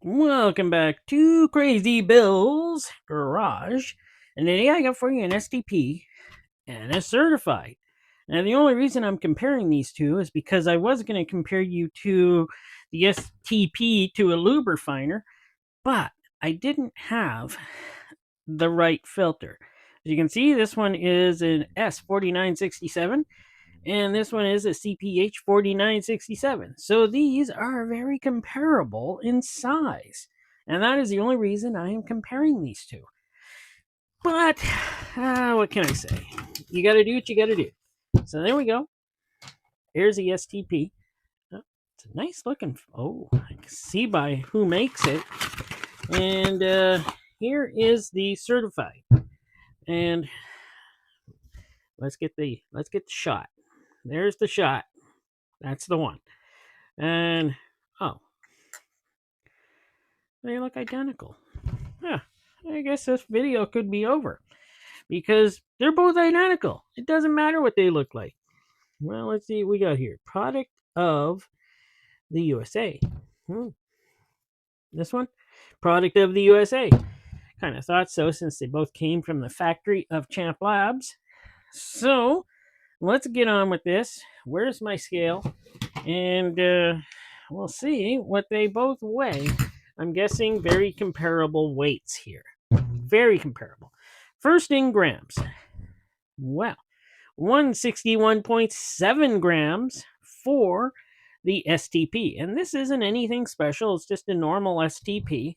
Welcome back to Crazy Bill's Garage. And today I got for you an STP and a certified. Now, the only reason I'm comparing these two is because I was going to compare you to the STP to a lube refiner, but I didn't have the right filter. As you can see, this one is an S4967 and this one is a CPH 4967. So these are very comparable in size. And that is the only reason I am comparing these two. But what can I say? You got to do what you got to do. So there we go. Here's the STP. Oh, it's a nice looking. Oh, I can see by who makes it. And here is the certified. And let's get the shot. There's the shot. That's the one. And oh, they look identical. Huh. I guess this video could be over because they're both identical. It doesn't matter what they look like. Well, let's see what we got here. Product of the USA. Hmm. This one? Product of the USA. Kind of thought so since they both came from the factory of Champ Labs. So, let's get on with this. Where's my scale? And we'll see what they both weigh. I'm guessing very comparable weights here. Very comparable. First in grams. Well, 161.7 grams for the STP. And this isn't anything special, it's just a normal STP.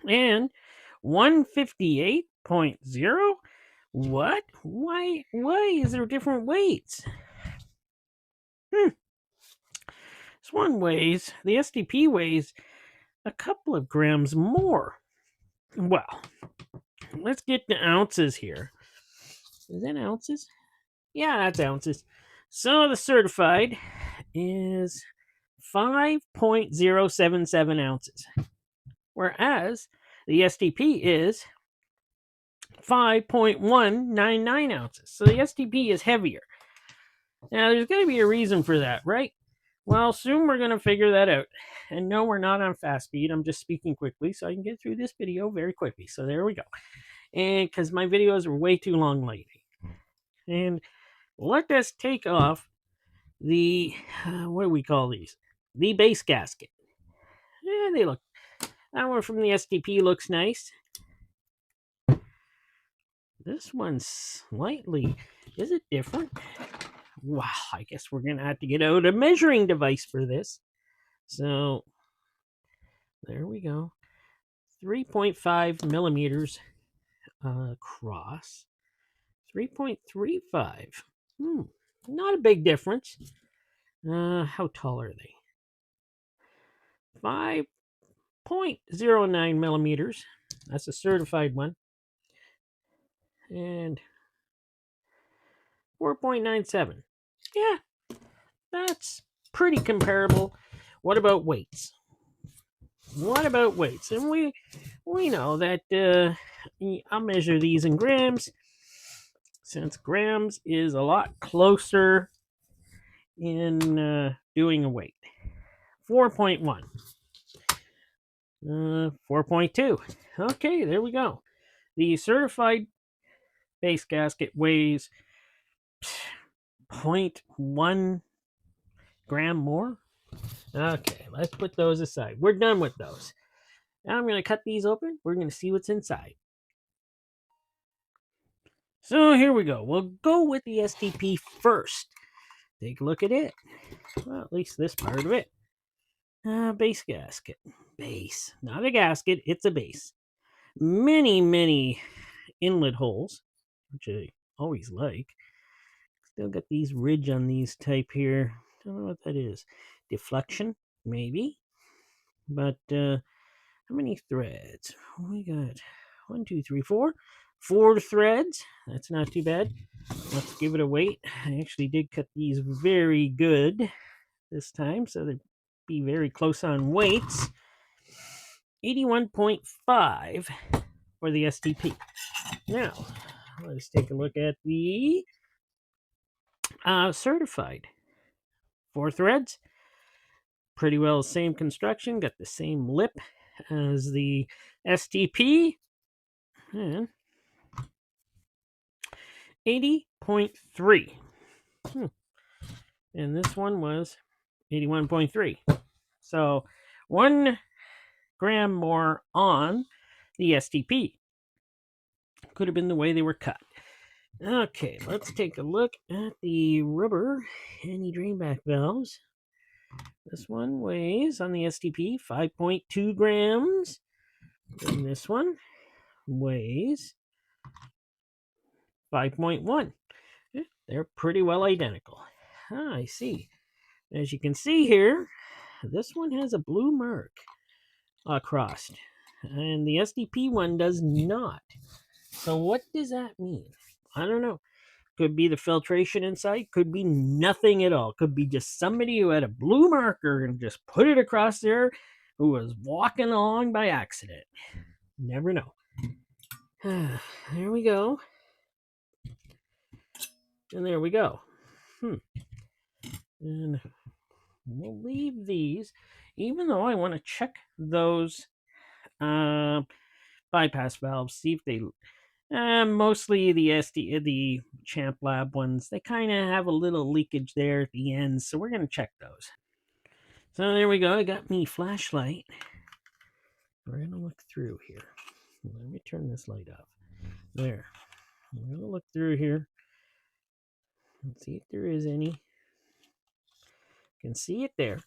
And 158.0. What? Why is there different weights? This one weighs, the STP weighs a couple of grams more. Well, let's get the ounces here. Is that ounces? Yeah, that's ounces. So the certified is 5.077 ounces, whereas the STP is 5.199 ounces. So the STP is heavier. Now, there's going to be a reason for that, right? Well, soon we're going to figure that out. And no, we're not on fast speed. I'm just speaking quickly so I can get through this video very quickly. So there we go. And because my videos are way too long lately. And let us take off the, what do we call these? The base gasket. Yeah, they look, that one from the STP looks nice. This one's slightly, is it different? Wow, I guess we're going to have to get out a measuring device for this. So there we go. 3.5 millimeters across. 3.35. Not a big difference. How tall are they? 5.09 millimeters. That's a certified one. And 4.97. Yeah, that's pretty comparable. What about weights? And we know that I'll measure these in grams, since grams is a lot closer in doing a weight. 4.1. 4.2. Okay, there we go. The certified base gasket weighs 0.1 gram more. Okay, let's put those aside. We're done with those. Now I'm going to cut these open. We're going to see what's inside. So here we go. We'll go with the STP first. Take a look at it. Well, at least this part of it. Base gasket. Base. Not a gasket, it's a base. Many inlet holes, which I always like. Still got these ridge on these type here. Don't know what that is. Deflection, maybe. But how many threads? We got 1, 2, 3, 4. 4 threads. That's not too bad. Let's give it a weight. I actually did cut these very good this time, so they'd be very close on weights. 81.5 for the STP. Now, let's take a look at the certified. 4 threads. pretty well the same construction, got the same lip as the STP, and 80.3. And this one was 81.3. So 1 gram more on the STP. Could have been the way they were cut. Okay, let's take a look at the rubber anti-drain back valves. This one weighs on the STP 5.2 grams. And this one weighs 5.1. They're pretty well identical. I see. As you can see here, this one has a blue mark across, and the STP one does not. So what does that mean? I don't know. Could be the filtration inside, could be nothing at all. Could be just somebody who had a blue marker and just put it across there who was walking along by accident. Never know. There we go. And there we go. And we'll leave these, even though I want to check those bypass valves, see if they mostly the Champ Lab ones, they kind of have a little leakage there at the end, so we're going to check those. So there we go. I got me flashlight. We're going to look through here. Let me turn this light off. There. We're going to look through here and see if there is any. You can see it there.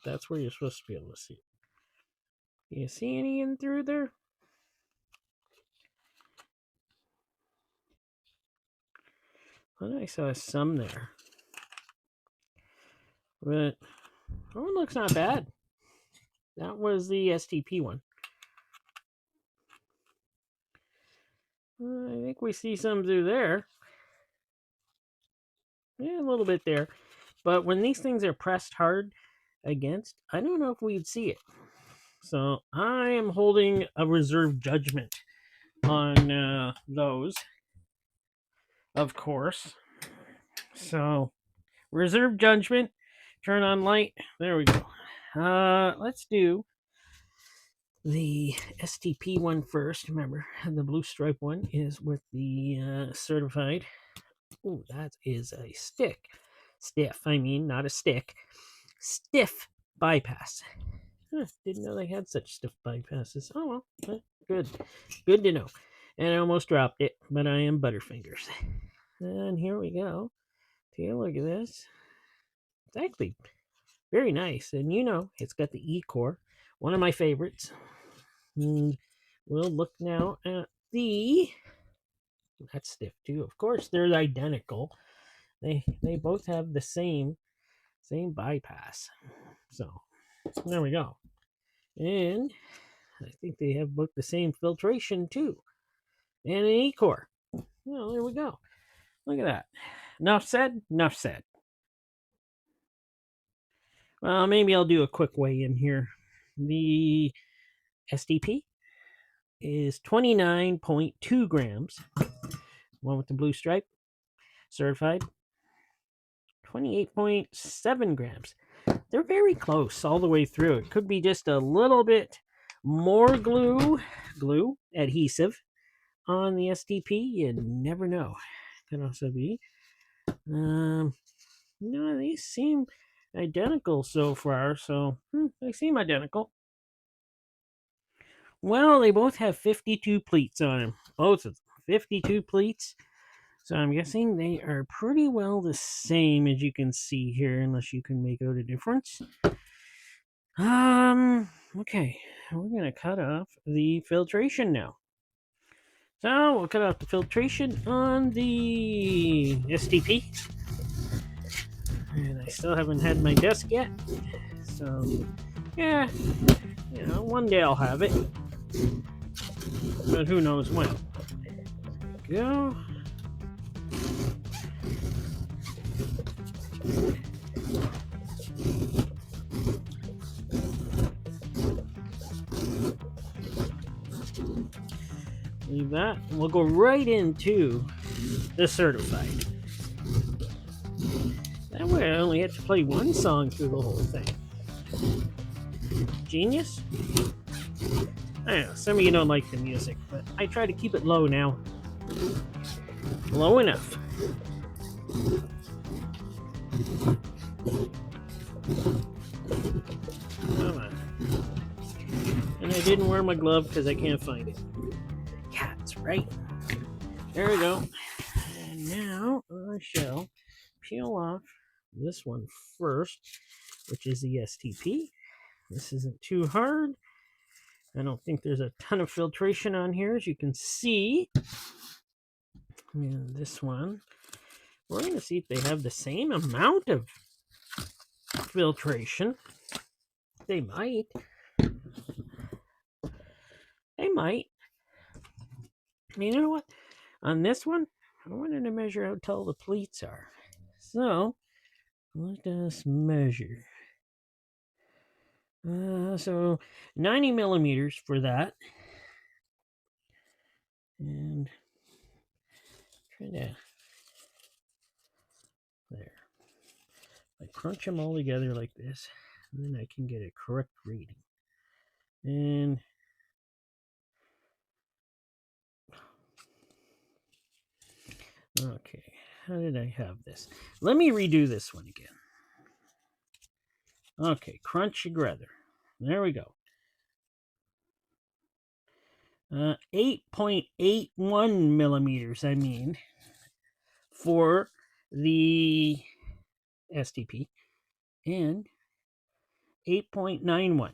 That's where you're supposed to be able to see it. Do you see any in through there? Well, I saw some there. But oh, it looks not bad. That was the STP one. I think we see some through there. Yeah, a little bit there. But when these things are pressed hard against, I don't know if we'd see it. So I am holding a reserve judgment on those, of course. So reserve judgment, turn on light. There we go. Let's do the STP one first. Remember, the blue stripe one is with the certified. Oh, that is a stiff, I mean, not a stick. Stiff bypass. Didn't know they had such stiff bypasses. Oh, well, good. Good to know. And I almost dropped it, but I am Butterfingers. And here we go. Take a look at this. It's actually very nice. And you know, it's got the E-core, one of my favorites. And we'll look now at the... That's stiff too. Of course, they're identical. They both have the same bypass. So there we go. And I think they have both the same filtration too. And an E-core. Well, there we go. Look at that. Enough said. Well, maybe I'll do a quick weigh in here. The STP is 29.2 grams. One with the blue stripe, certified, 28.7 grams. They're very close all the way through. It could be just a little bit more glue adhesive on the STP. You never know. Could also be. No, these seem identical so far. So they seem identical. Well, they both have 52 pleats on them. Both of them. 52 pleats. So I'm guessing they are pretty well the same, as you can see here, unless you can make out a difference. Okay, we're going to cut off the filtration now. So we'll cut off the filtration on the STP. And I still haven't had my desk yet. So, yeah, you know, one day I'll have it. But who knows when. Go. Leave that. We'll go right into the certified. That way I only have to play one song through the whole thing. Genius? I don't know, some of you don't like the music, but I try to keep it low now. Low enough. Come on. And I didn't wear my glove because I can't find it. Yeah, that's right. There we go. And now I shall peel off this one first, which is the STP. This isn't too hard. I don't think there's a ton of filtration on here, as you can see. And this one, we're going to see if they have the same amount of filtration. They might. They might. You know what? On this one, I wanted to measure how tall the pleats are. So, let us measure. So 90 millimeters for that. And try to, there. I crunch them all together like this, and then I can get a correct reading. And okay, how did I have this? Let me redo this one again. Okay, crunch together. There we go. 8.81 millimeters, I mean, for the STP, and 8.91.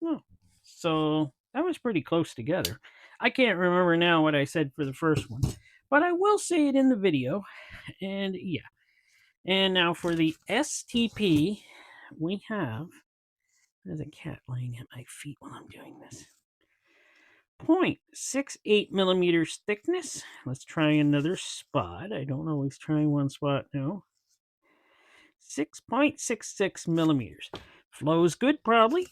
Oh, so that was pretty close together. I can't remember now what I said for the first one, but I will say it in the video. And yeah. And now for the STP, we have, there's a cat laying at my feet while I'm doing this. 0.68 millimeters thickness. Let's try another spot. I don't always try one spot now. 6.66 millimeters. Flows good, probably.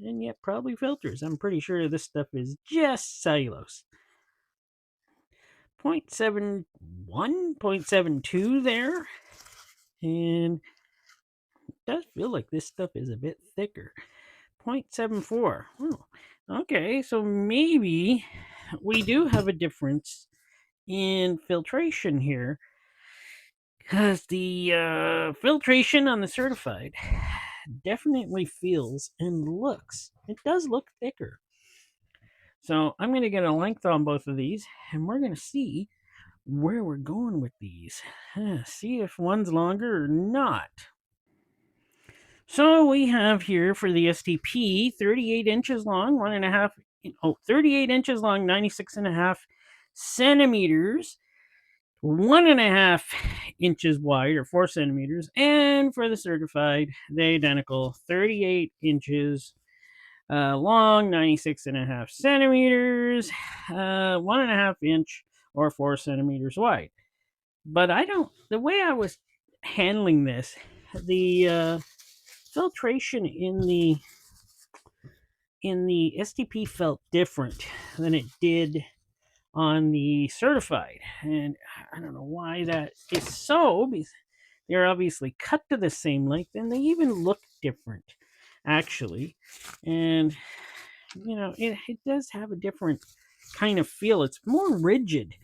And yet probably filters. I'm pretty sure this stuff is just cellulose. 0.71, 0.72 there. And it does feel like this stuff is a bit thicker. 0.74. Oh, okay, so maybe we do have a difference in filtration here, because the filtration on the certified definitely feels and looks, it does look thicker. So I'm going to get a length on both of these, and we're going to see where we're going with these. See if one's longer or not. So we have here for the STP 38 inches long, 38 inches long, 96.5 centimeters, 1.5 inches wide, or 4 centimeters. And for the certified, the identical 38 inches long, 96.5 centimeters, 1.5 inch or 4 centimeters wide. But the way I was handling this, the filtration in the STP felt different than it did on the certified, and I don't know why that is so, because they're obviously cut to the same length, and they even look different, actually. And you know, it does have a different kind of feel. It's more rigid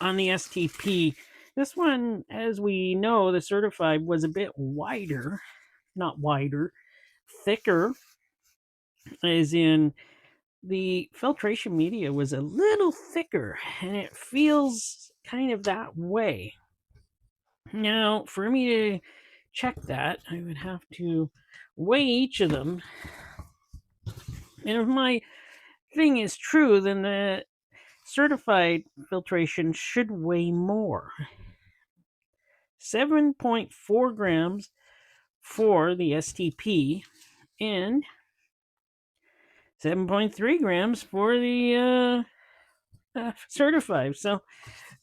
on the STP. This one, as we know, the certified was a bit wider, not wider, thicker, as in the filtration media was a little thicker, and it feels kind of that way. Now, for me to check that, I would have to weigh each of them. And if my thing is true, then the certified filtration should weigh more. 7.4 grams for the STP and 7.3 grams for the certified. So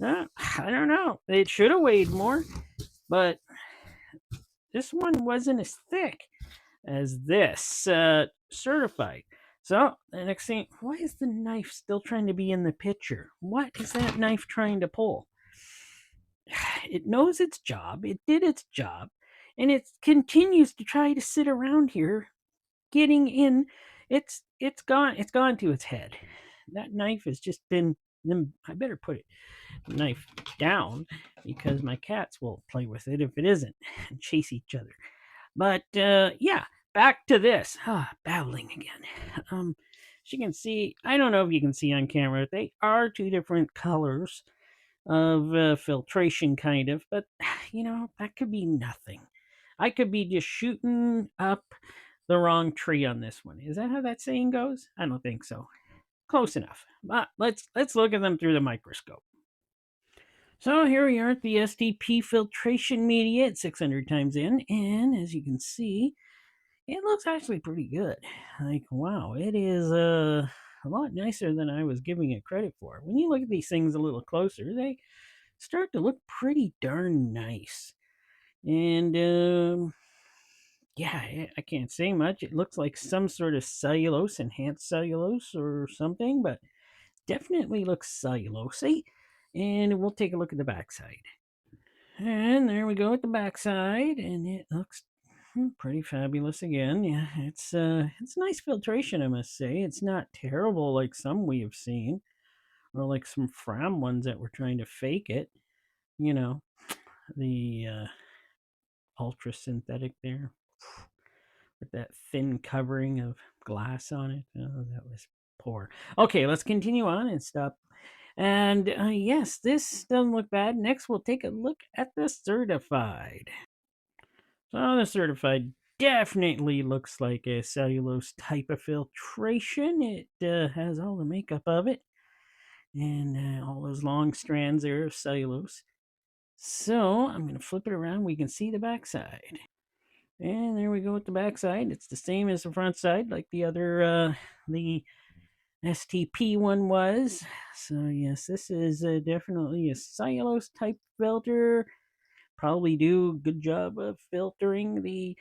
I don't know. It should have weighed more, but this one wasn't as thick as this certified. So the next thing, why is the knife still trying to be in the picture? What is that knife trying to pull? It knows its job. It did its job, and it continues to try to sit around here getting in. It's gone. It's gone to its head. That knife has just been. Then I better put it knife down because my cats will play with it if it isn't and chase each other. But yeah, back to this. Battling again. As you can see, I don't know if you can see on camera, they are two different colors of filtration, kind of, but that could be nothing. I could be just shooting up the wrong tree on this one. Is that how that saying goes? I don't think so. Close enough. But let's look at them through the microscope. So here we are at the STP filtration media at 600 times in, and as you can see, it looks actually pretty good. Like, wow, it is a lot nicer than I was giving it credit for. When you look at these things a little closer, they start to look pretty darn nice. And yeah, I can't say much. It looks like some sort of cellulose, enhanced cellulose or something, but definitely looks cellulosey. And we'll take a look at the backside. And there we go at the backside, and it looks pretty fabulous again. Yeah, it's nice filtration, I must say. It's not terrible like some we have seen, or like some Fram ones that were trying to fake it. You know, the ultra synthetic there with that thin covering of glass on it. Oh, that was poor. Okay, let's continue on and stop. And yes, this doesn't look bad. Next, we'll take a look at the certified. So the certified definitely looks like a cellulose type of filtration. It has all the makeup of it and all those long strands there of cellulose. So I'm going to flip it around. We can see the backside. And there we go with the backside. It's the same as the front side, like the other, the STP one was. So yes, this is definitely a cellulose type filter. Probably do a good job of filtering the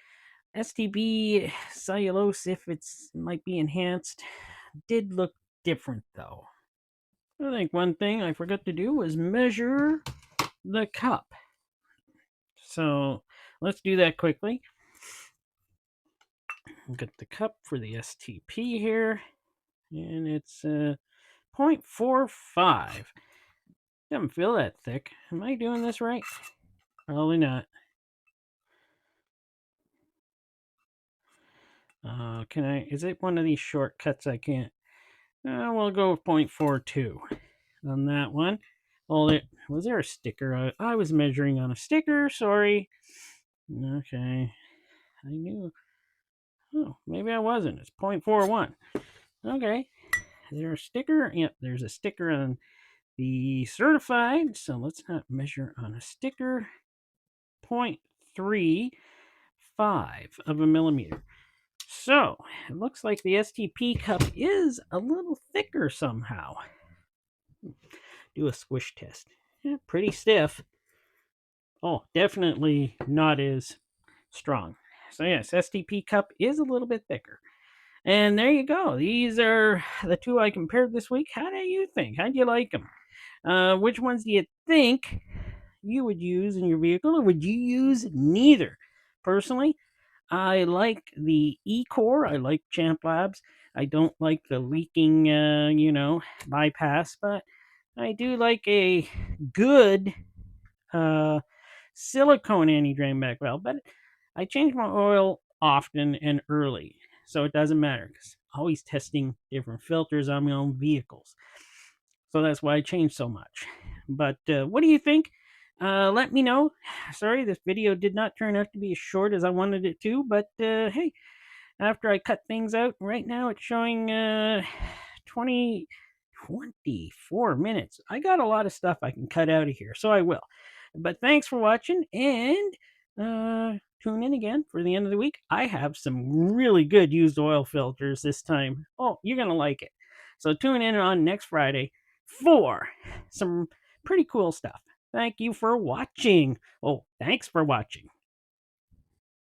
STP cellulose, if it's might be enhanced, did look different though. I think one thing I forgot to do was measure the cup. So let's do that quickly. Get the cup for the STP here, and it's 0.45. Doesn't feel that thick. Am I doing this right? Probably not. Can I? Is it one of these shortcuts I can't? We'll go with 0.42 on that one. Well, was there a sticker? I was measuring on a sticker. Sorry. Okay. I knew. Oh, maybe I wasn't. It's 0.41. Okay. Is there a sticker? Yep, there's a sticker on the certified. So let's not measure on a sticker. 0.35 of a millimeter. So it looks like the STP cup is a little thicker somehow. Do a squish test. Yeah, pretty stiff. Oh, definitely not as strong. So yes, STP cup is a little bit thicker. And there you go. These are the two I compared this week. How do you think? How do you like them? Which ones do you think you would use in your vehicle, or would you use neither? Personally, I like the E-Core. I like Champ Labs. I don't like the leaking, bypass, but I do like a good silicone anti-drain back valve. But I change my oil often and early, so it doesn't matter because I'm always testing different filters on my own vehicles. So that's why I change so much. But what do you think? Let me know. Sorry, this video did not turn out to be as short as I wanted it to, but hey, after I cut things out, right now it's showing 24 minutes. I got a lot of stuff I can cut out of here, so I will. But thanks for watching, and tune in again for the end of the week. I have some really good used oil filters this time. Oh, you're going to like it. So tune in on next Friday for some pretty cool stuff. Thank you for watching. Oh, thanks for watching.